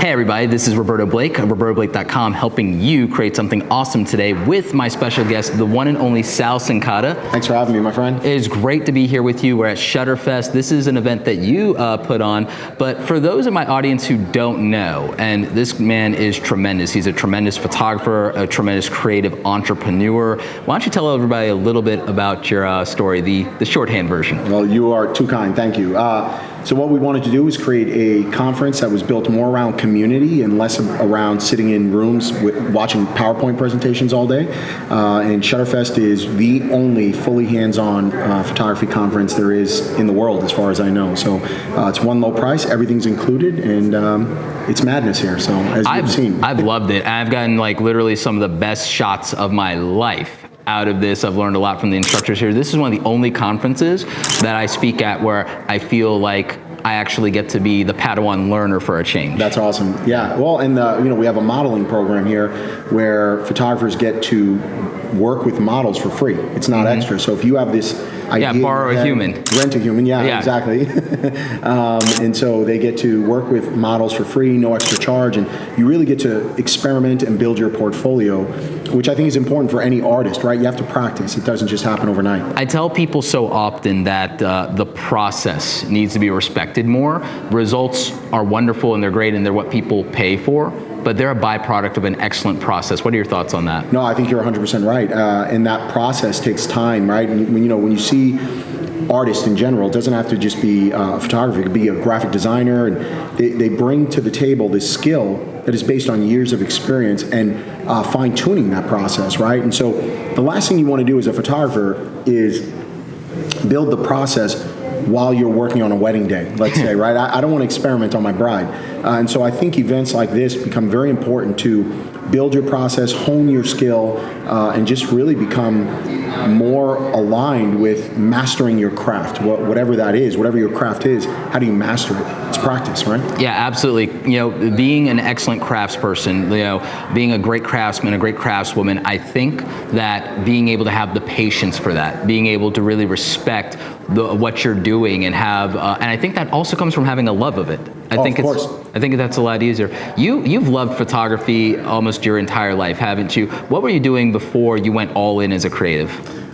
Hey everybody, this is Roberto Blake of RobertoBlake.com, helping you create something awesome today with my special guest, the one and only Sal Cincotta. Thanks for having me, my friend. It is great to be here with you. We're at Shutterfest. This is an event that you put on, but for those in my audience who don't know, and this man is tremendous. He's a tremendous photographer, a tremendous creative entrepreneur. Why don't you tell everybody a little bit about your story, the shorthand version? Well, you are too kind, thank you. So what we wanted to do is create a conference that was built more around community and less around sitting in rooms watching PowerPoint presentations all day. And Shutterfest is the only fully hands-on photography conference there is in the world, as far as I know. So it's one low price, everything's included, and it's madness here. So as you've seen, I've loved it. I've gotten like literally some of the best shots of my life out of this. I've learned a lot from the instructors here. This is one of the only conferences that I speak at where I feel like I actually get to be the Padawan learner for a change. That's awesome. Yeah. Well, and we have a modeling program here where photographers get to work with models for free. It's not extra. So if you have this idea, borrow a human, rent a human. Yeah. Exactly. And so they get to work with models for free, no extra charge, and you really get to experiment and build your portfolio, which I think is important for any artist, right? You have to practice. It doesn't just happen overnight. I tell people so often that the process needs to be respected more. Results are wonderful and they're great and they're what people pay for, but they're a byproduct of an excellent process. What are your thoughts on that? No, I think you're 100% right. And that process takes time, right? And when you see artists in general, it doesn't have to just be photography. It could be a graphic designer, and they bring to the table this skill that is based on years of experience and fine-tuning that process, right? And so the last thing you want to do as a photographer is build the process while you're working on a wedding day, let's say, right? I don't want to experiment on my bride. And so I think events like this become very important to build your process, hone your skill, and just really become more aligned with mastering your craft, whatever that is, whatever your craft is. How do you master it? It's practice, right? Yeah, absolutely. Being an excellent craftsperson, being a great craftsman, a great craftswoman, I think that being able to have the patience for that, being able to really respect what you're doing and have, and I think that also comes from having a love of it. I think that's a lot easier. You've loved photography almost your entire life, haven't you? What were you doing before you went all in as a creative?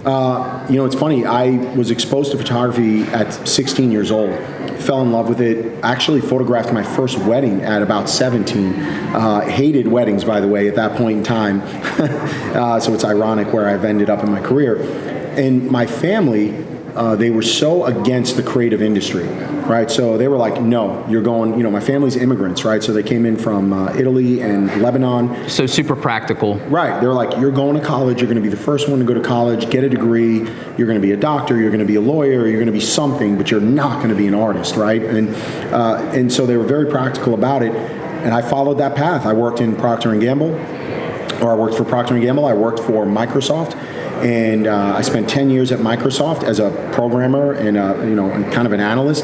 It's funny. I was exposed to photography at 16 years old. Fell in love with it. Actually photographed my first wedding at about 17. Hated weddings, by the way, at that point in time. So it's ironic where I've ended up in my career. And my family, they were so against the creative industry, right? So they were like, no, you're going, my family's immigrants, right? So they came in from Italy and Lebanon. So super practical. Right. They were like, you're going to college, you're going to be the first one to go to college, get a degree, you're going to be a doctor, you're going to be a lawyer, you're going to be something, but you're not going to be an artist, right? And so they were very practical about it. And I followed that path. I worked in Procter & Gamble, or I worked for Procter & Gamble, I worked for Microsoft. And I spent 10 years at Microsoft as a programmer and and kind of an analyst,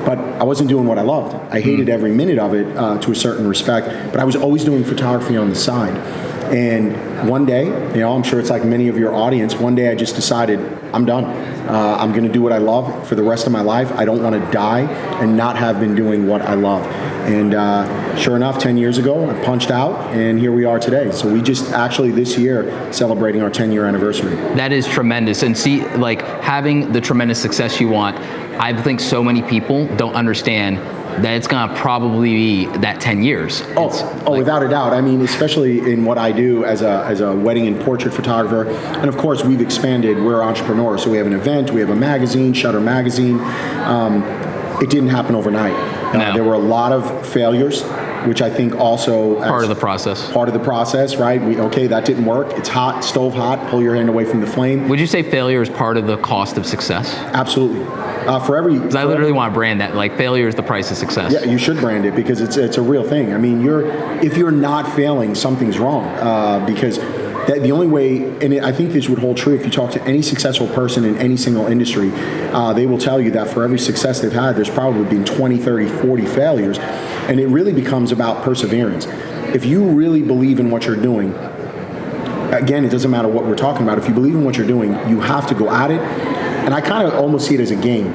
but I wasn't doing what I loved. I hated every minute of it to a certain respect, but I was always doing photography on the side. And one day, I'm sure it's like many of your audience, one day I just decided, I'm done. I'm going to do what I love for the rest of my life. I don't want to die and not have been doing what I love. And sure enough, 10 years ago, I punched out, and here we are today. So we just actually this year celebrating our 10-year anniversary. That is tremendous. And see, like having the tremendous success you want, I think so many people don't understand that it's going to probably be that 10 years. Without a doubt. I mean, especially in what I do as a wedding and portrait photographer. And of course, we've expanded. We're entrepreneurs. So we have an event, we have a magazine, Shutter Magazine. It didn't happen overnight. No. There were a lot of failures, which I think also part of the process. Part of the process, right? That didn't work. It's hot, stove hot. Pull your hand away from the flame. Would you say failure is part of the cost of success? Absolutely. Because I literally want to brand that. Like failure is the price of success. Yeah, you should brand it because it's a real thing. I mean, if you're not failing, something's wrong. Because the only way, and I think this would hold true if you talk to any successful person in any single industry, they will tell you that for every success they've had, there's probably been 20, 30, 40 failures. And it really becomes about perseverance. If you really believe in what you're doing, again, it doesn't matter what we're talking about. If you believe in what you're doing, you have to go at it. And I kind of almost see it as a game.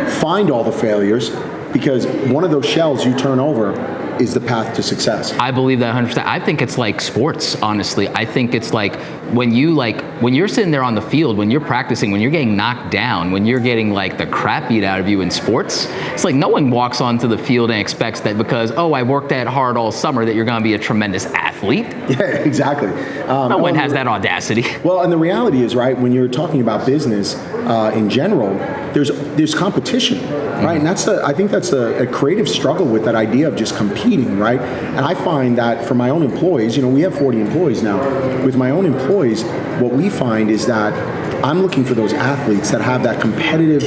Find all the failures, because one of those shells you turn over, is the path to success. I believe that 100%. I think it's like sports, honestly. I think it's like when you're sitting there on the field, when you're practicing, when you're getting knocked down, when you're getting like the crap beat out of you in sports, it's like no one walks onto the field and expects that because, oh, I worked that hard all summer that you're going to be a tremendous athlete. Yeah, exactly. No one has that audacity. Well, and the reality is, right, when you're talking about business in general, there's competition, right? And I think that's a creative struggle with that idea of just competing, right? And I find that for my own employees, we have 40 employees now. With my own employees, what we find is that I'm looking for those athletes that have that competitive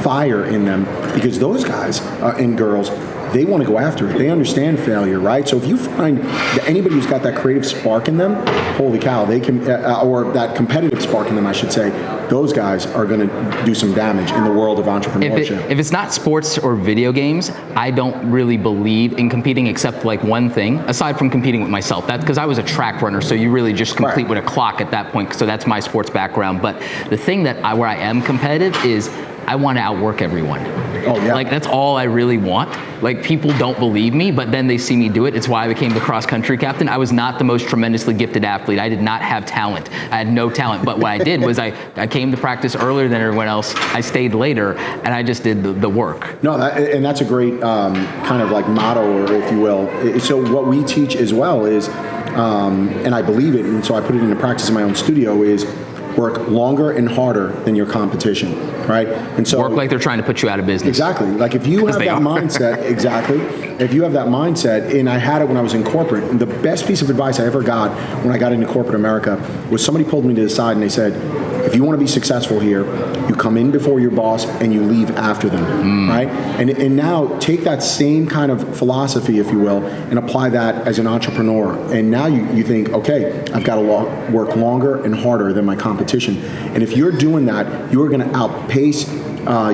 fire in them, because those guys and girls, they want to go after it. They understand failure, right? So if you find that anybody who's got that creative spark in them, holy cow, they can, or that competitive spark in them, I should say, those guys are going to do some damage in the world of entrepreneurship. If it's not sports or video games, I don't really believe in competing except like one thing, aside from competing with myself. That's because I was a track runner, so you really just compete with a clock at that point. So that's my sports background. But the thing where I am competitive is I want to outwork everyone. Oh, yeah. Like, that's all I really want. Like, people don't believe me, but then they see me do it. It's why I became the cross-country captain. I was not the most tremendously gifted athlete. I did not have talent. I had no talent. But what I did was I came to practice earlier than everyone else. I stayed later, and I just did the work. No, and that's a great kind of like motto, or if you will. So what we teach as well is, and I believe it, and so I put it into practice in my own studio, is work longer and harder than your competition, right? And so work like they're trying to put you out of business. Exactly. Like if you have that mindset, exactly. If you have that mindset, and I had it when I was in corporate, and the best piece of advice I ever got when I got into corporate America was somebody pulled me to the side and they said, if you want to be successful here, you come in before your boss and you leave after them, right? And now take that same kind of philosophy, if you will, and apply that as an entrepreneur. And now you think, okay, I've got to work longer and harder than my competition. And if you're doing that, you are going to outpace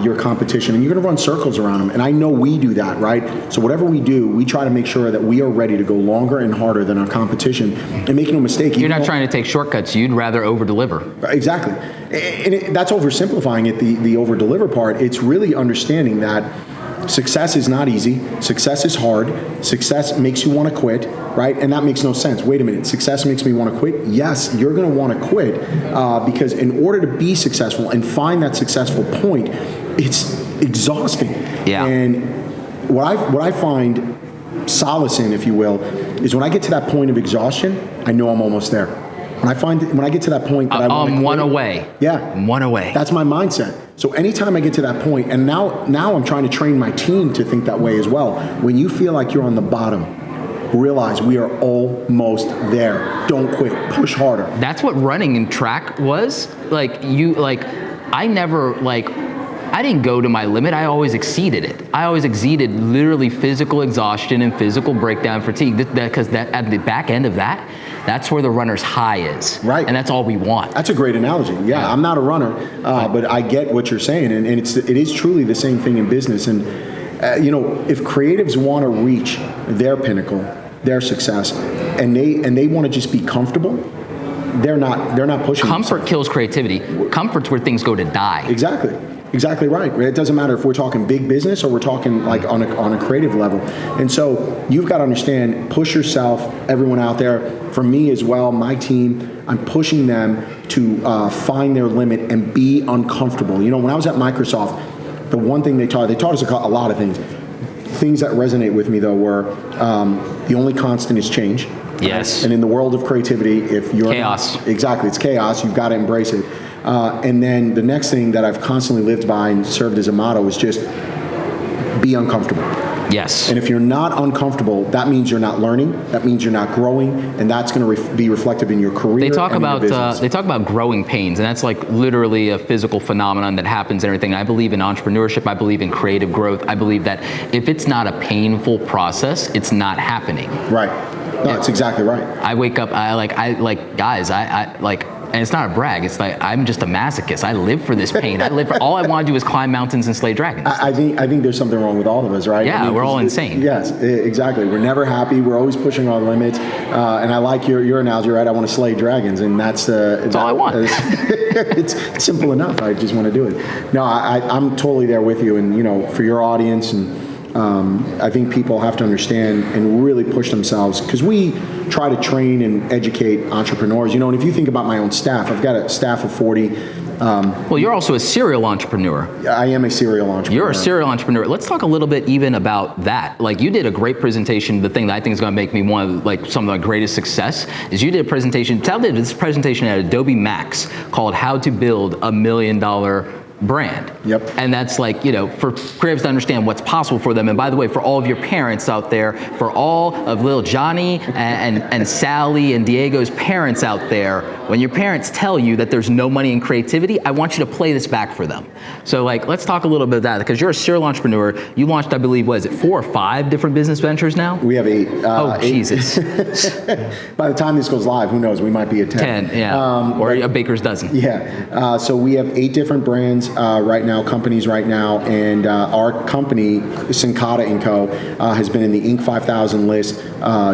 your competition, and you're going to run circles around them. And I know we do that, right? So whatever we do, we try to make sure that we are ready to go longer and harder than our competition. And make no mistake, you're not trying to take shortcuts. You'd rather over-deliver. Exactly. And that's oversimplifying it, the over-deliver part. It's really understanding that success is not easy. Success is hard. Success makes you want to quit, right? And that makes no sense. Wait a minute. Success makes me want to quit? Yes, you're going to want to quit because in order to be successful and find that successful point, it's exhausting. Yeah. And what I find solace in, if you will, is when I get to that point of exhaustion, I know I'm almost there. When I get to that point that I want to quit, one away. Yeah. One away. That's my mindset. So anytime I get to that point, and now I'm trying to train my team to think that way as well. When you feel like you're on the bottom, realize we are almost there. Don't quit. Push harder. That's what running and track was. I didn't go to my limit. I always exceeded it. I always exceeded literally physical exhaustion and physical breakdown fatigue. Because at the back end of that, that's where the runner's high is. Right. And that's all we want. That's a great analogy. Yeah, I'm not a runner, but I get what you're saying. And it is truly the same thing in business. And, if creatives want to reach their pinnacle, their success, and they want to just be comfortable, they're not pushing. Comfort kills creativity. Comfort's where things go to die. Exactly right. It doesn't matter if we're talking big business or we're talking like on a creative level. And so you've got to understand, push yourself, everyone out there, for me as well, my team, I'm pushing them to find their limit and be uncomfortable. When I was at Microsoft, the one thing they taught us a lot of things. Things that resonate with me though were the only constant is change. Yes. And in the world of creativity, if you're chaos. Exactly, it's chaos. You've got to embrace it. And then the next thing that I've constantly lived by and served as a motto is just be uncomfortable. Yes. And if you're not uncomfortable, that means you're not learning. That means you're not growing, and that's going to be reflective in your career. They talk and about in your business. they talk about growing pains, and that's like literally a physical phenomenon that happens and everything. I believe in entrepreneurship. I believe in creative growth. I believe that if it's not a painful process, it's not happening. Right. No, that's exactly right. I wake up. Guys. And it's not a brag. It's like I'm just a masochist. I live for this pain. All I want to do is climb mountains and slay dragons. I think there's something wrong with all of us, right? Yeah, we're all insane. Yes, exactly. We're never happy. We're always pushing our limits. And I like your analogy, right? I want to slay dragons, and that's all I want. It's simple enough. I just want to do it. No, I'm totally there with you. And for your audience and I think people have to understand and really push themselves, because we try to train and educate entrepreneurs. You know, and if you think about my own staff, I've got a staff of 40. Well, you're also a serial entrepreneur. I am a serial entrepreneur. You're a serial entrepreneur. Let's talk a little bit even about that. Like, you did a great presentation. The thing that I think is going to make me one of like some of my greatest success is you did a presentation. Tal did this presentation at Adobe Max called "How to Build a $1 Million Brand." Yep. And that's like, you know, for creatives to understand what's possible for them. And by the way, for all of your parents out there, for all of little Johnny and Sally and Diego's parents out there, when your parents tell you that there's no money in creativity, I want you to play this back for them. So like, let's talk a little bit of that, because you're a serial entrepreneur. You launched, I believe, what is it, 4 or 5 different business ventures now? We have 8. Oh, 8. Jesus. By the time this goes live, who knows? We might be at 10. 10, yeah. Or a baker's dozen. Yeah. So we have 8 different brands right now, companies right now, and our company, Cincotta & Co., has been in the Inc. 5000 list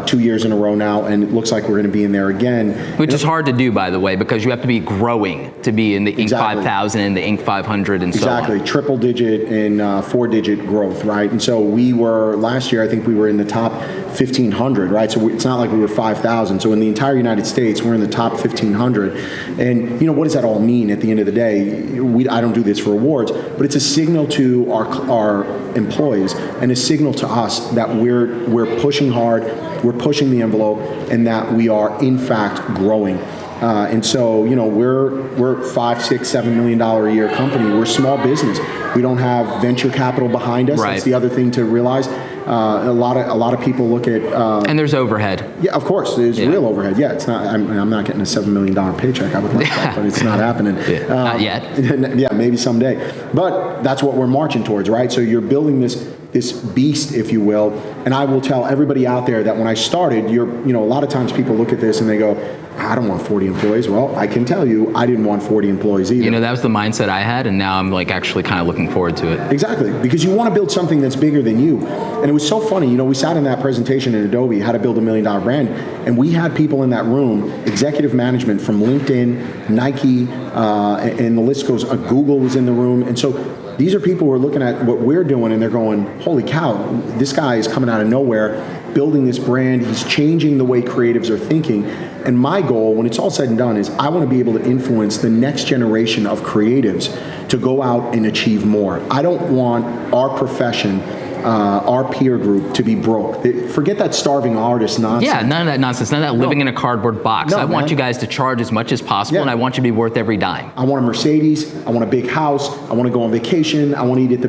2 years in a row now, and it looks like we're going to be in there again. Which is hard to do, by the way, because you have to be growing to be in the Inc. Exactly. 5000 and the Inc. 500 and so on. Exactly, triple digit and 4-digit growth, right? And so we were, last year, I think we were in the top 1,500, right? So it's not like we were 5,000. So in the entire United States, we're in the top 1,500. And, you know, what does that all mean at the end of the day? I don't do this for awards, but it's a signal to our employees and a signal to us that we're pushing hard, we're pushing the envelope, and that we are, in fact, growing. And so, you know, we're $5, $6, $7 million a year company. We're small business. We don't have venture capital behind us. Right. That's the other thing to realize. A lot of people look at and there's overhead. Yeah, of course, there's real overhead. Yeah, it's not. I'm not getting a $7 million paycheck. I would like that, but it's not happening. Not yet. Yeah, maybe someday. But that's what we're marching towards, right? So you're building this beast, if you will. And I will tell everybody out there that when I started, a lot of times people look at this and they go, I don't want 40 employees. Well, I can tell you, I didn't want 40 employees either. You know, that was the mindset I had, and now I'm like actually kind of looking forward to it. Exactly, because you want to build something that's bigger than you. And it was so funny, you know, we sat in that presentation in Adobe, how to build $1 million brand, and we had people in that room, executive management from LinkedIn, Nike, and the list goes, Google was in the room. And so these are people who are looking at what we're doing and they're going, holy cow, this guy is coming out of nowhere, building this brand, he's changing the way creatives are thinking. And my goal, when it's all said and done, is I want to be able to influence the next generation of creatives to go out and achieve more. I don't want our profession, our peer group, to be broke. Forget that starving artist nonsense. Yeah, none of that nonsense, none of that living in a cardboard box. No, I want man. you guys to charge as much as possible, and I want you to be worth every dime. I want a Mercedes, I want a big house, I want to go on vacation, I want to eat at the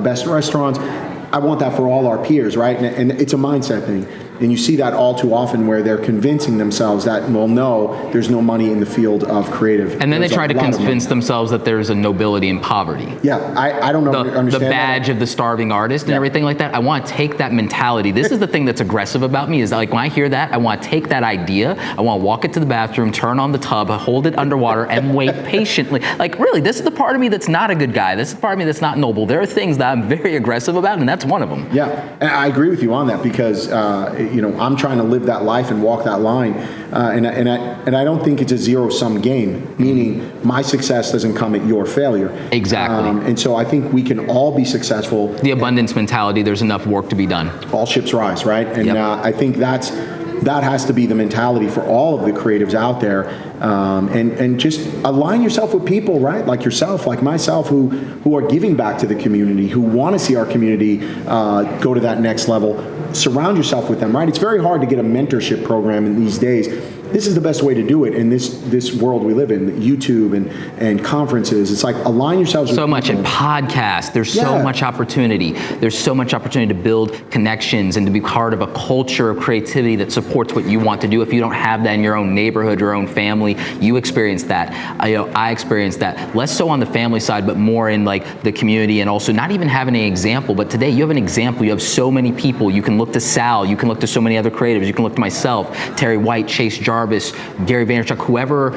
best restaurants. I want that for all our peers, right? And it's a mindset thing. And you see that all too often where they're convincing themselves that, well, no, there's no money in the field of creative. And then they try to convince themselves that there's a nobility in poverty. Yeah, I don't understand the badge of the starving artist and everything like that. I want to take that mentality. This is the thing that's aggressive about me, is like when I hear that, I want to take that idea, I want to walk it to the bathroom, turn on the tub, hold it underwater, and wait patiently. Like, really, this is the part of me that's not a good guy. This is the part of me that's not noble. There are things that I'm very aggressive about, and that's one of them. Yeah, and I agree with you on that, because I'm trying to live that life and walk that line, and I don't think it's a zero-sum game, meaning my success doesn't come at your failure. Exactly. And so I think we can all be successful. The abundance mentality, there's enough work to be done. All ships rise, right? And I think that has to be the mentality for all of the creatives out there, and just align yourself with people, right? Like yourself, like myself, who are giving back to the community, who want to see our community go to that next level. Surround yourself with them, right? It's very hard to get a mentorship program in these days. This is the best way to do it in this world we live in, YouTube and conferences. It's like align yourselves with so much in people. podcasts. There's so much opportunity. There's so much opportunity to build connections and to be part of a culture of creativity that supports what you want to do. If you don't have that in your own neighborhood, your own family, you experience that. I experienced that. Less so on the family side, but more in like the community, and also not even having an example. But today you have an example. You have so many people. You can look to Sal. You can look to so many other creatives. You can look to myself, Terry White, Chase Jarvis, Gary Vaynerchuk, whoever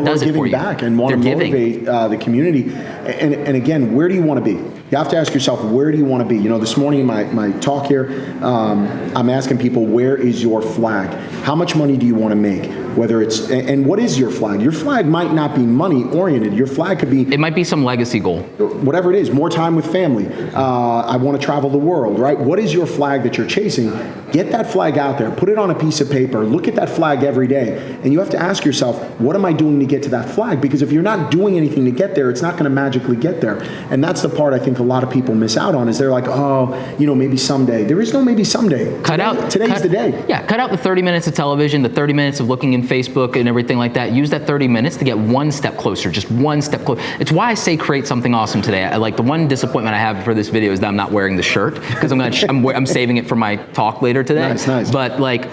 does it for you. Back and want to motivate the community. And again, where do you want to be? You have to ask yourself, where do you want to be? You know, this morning in my talk here, I'm asking people, where is your flag? How much money do you want to make? Whether it's, and what is your flag? Your flag might not be money oriented. Your flag could be, It might be some legacy goal. whatever it is, more time with family. I want to travel the world, right? What is your flag that you're chasing? Get that flag out there, put it on a piece of paper, look at that flag every day, and you have to ask yourself, what am I doing to get to that flag? Because if you're not doing anything to get there, it's not going to magically get there. And that's the part I think a lot of people miss out on, is they're like, oh, you know, maybe someday. There is no maybe someday. Today's the day. Yeah, cut out the 30 minutes of television, the 30 minutes of looking in Facebook and everything like that. Use that 30 minutes to get one step closer, just one step closer. It's why I say create something awesome today. Like, the one disappointment I have for this video is that I'm not wearing the shirt, because I'm saving it for my talk later today. Nice. But like,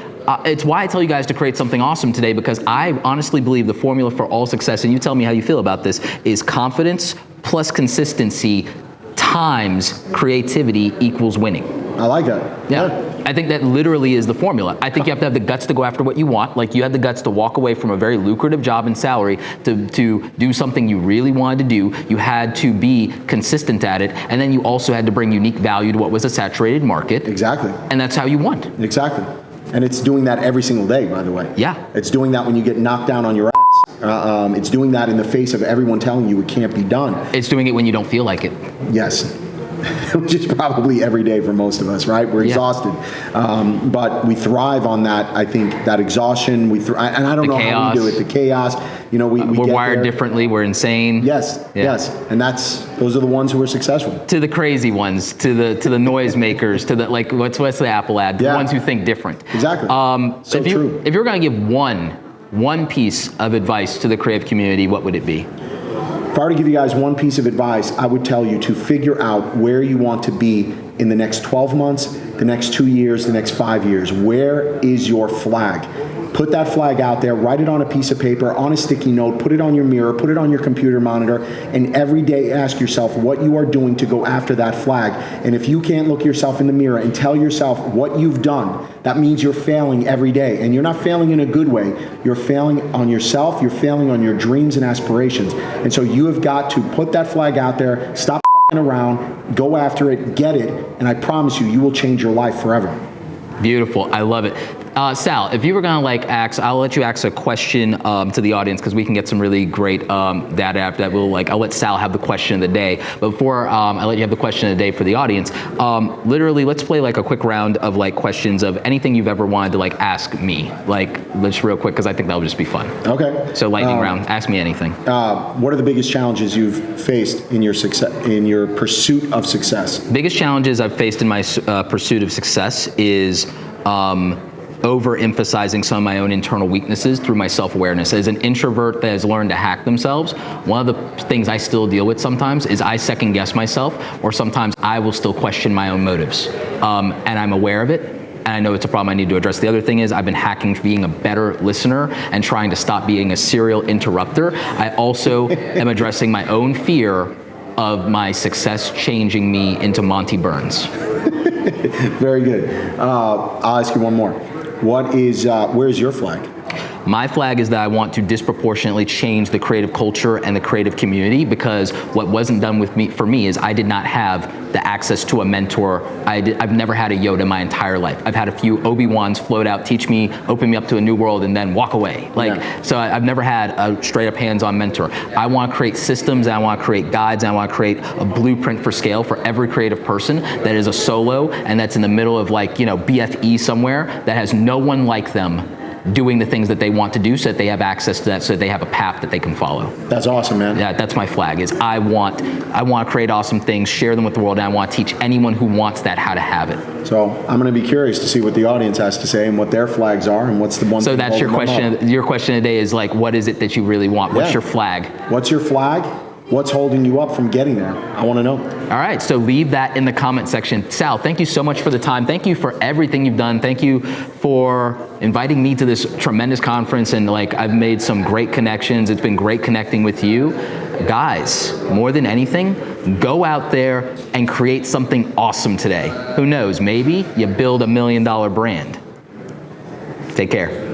it's why I tell you guys to create something awesome today, because I honestly believe the formula for all success, and you tell me how you feel about this, is confidence plus consistency times creativity equals winning. I like that. Yeah. I think that literally is the formula. I think you have to have the guts to go after what you want. Like, you had the guts to walk away from a very lucrative job and salary to do something you really wanted to do. You had to be consistent at it, and then you also had to bring unique value to what was a saturated market. Exactly. And that's how you won. Exactly. And it's doing that every single day, by the way. Yeah. It's doing that when you get knocked down on your ass. It's doing that in the face of everyone telling you it can't be done. It's doing it when you don't feel like it. Yes. Which is probably every day for most of us, right? We're exhausted. But we thrive on that, I think, that exhaustion. And I don't know how we do it, the chaos. You know, we're wired differently, we're insane. Yes, yes. And those are the ones who are successful. To the crazy ones, to the noise makers, to the, like, what's the Apple ad? The ones who think different. Exactly. So true. If you were going to give one piece of advice to the creative community, what would it be? If I were to give you guys one piece of advice, I would tell you to figure out where you want to be in the next 12 months, the next 2 years, the next 5 years. Where is your flag? Put that flag out there, write it on a piece of paper, on a sticky note, put it on your mirror, put it on your computer monitor, and every day ask yourself what you are doing to go after that flag. And if you can't look yourself in the mirror and tell yourself what you've done, that means you're failing every day. And you're not failing in a good way. You're failing on yourself, you're failing on your dreams and aspirations. And so you have got to put that flag out there, stop around, go after it, get it, and I promise you, you will change your life forever. Beautiful, I love it. Sal, if you were gonna I'll let you ask a question to the audience, because we can get some really great data after that. I'll let Sal have the question of the day. But before I let you have the question of the day for the audience, literally, let's play like a quick round of like questions of anything you've ever wanted to like ask me. Like, just real quick, because I think that'll just be fun. Okay. So lightning round, ask me anything. What are the biggest challenges you've faced in your pursuit of success? Biggest challenges I've faced in my pursuit of success is overemphasizing some of my own internal weaknesses through my self-awareness. As an introvert that has learned to hack themselves, one of the things I still deal with sometimes is I second guess myself, or sometimes I will still question my own motives. And I'm aware of it, and I know it's a problem I need to address. The other thing is I've been hacking being a better listener and trying to stop being a serial interrupter. I also am addressing my own fear of my success changing me into Monty Burns. Very good. I'll ask you one more. Where's your flag? My flag is that I want to disproportionately change the creative culture and the creative community, because what wasn't done for me is I did not have the access to a mentor. I've never had a Yoda my entire life. I've had a few Obi-Wans float out, teach me, open me up to a new world, and then walk away. So I've never had a straight up hands-on mentor. I want to create systems, and I want to create guides, and I want to create a blueprint for scale for every creative person that is a solo and that's in the middle of BFE somewhere, that has no one like them doing the things that they want to do, so that they have access to that, so that they have a path that they can follow. That's awesome, man. Yeah, that's my flag, is I want to create awesome things, share them with the world, and I want to teach anyone who wants that how to have it. So I'm going to be curious to see what the audience has to say and what their flags are, and what's the one. So that's your question. Your question today is like, what is it that you really want? What's your flag? What's your flag? What's holding you up from getting there? I want to know. All right, so leave that in the comment section. Sal, thank you so much for the time. Thank you for everything you've done. Thank you for inviting me to this tremendous conference, and I've made some great connections. It's been great connecting with you. Guys, more than anything, go out there and create something awesome today. Who knows, maybe you build $1 million brand. Take care.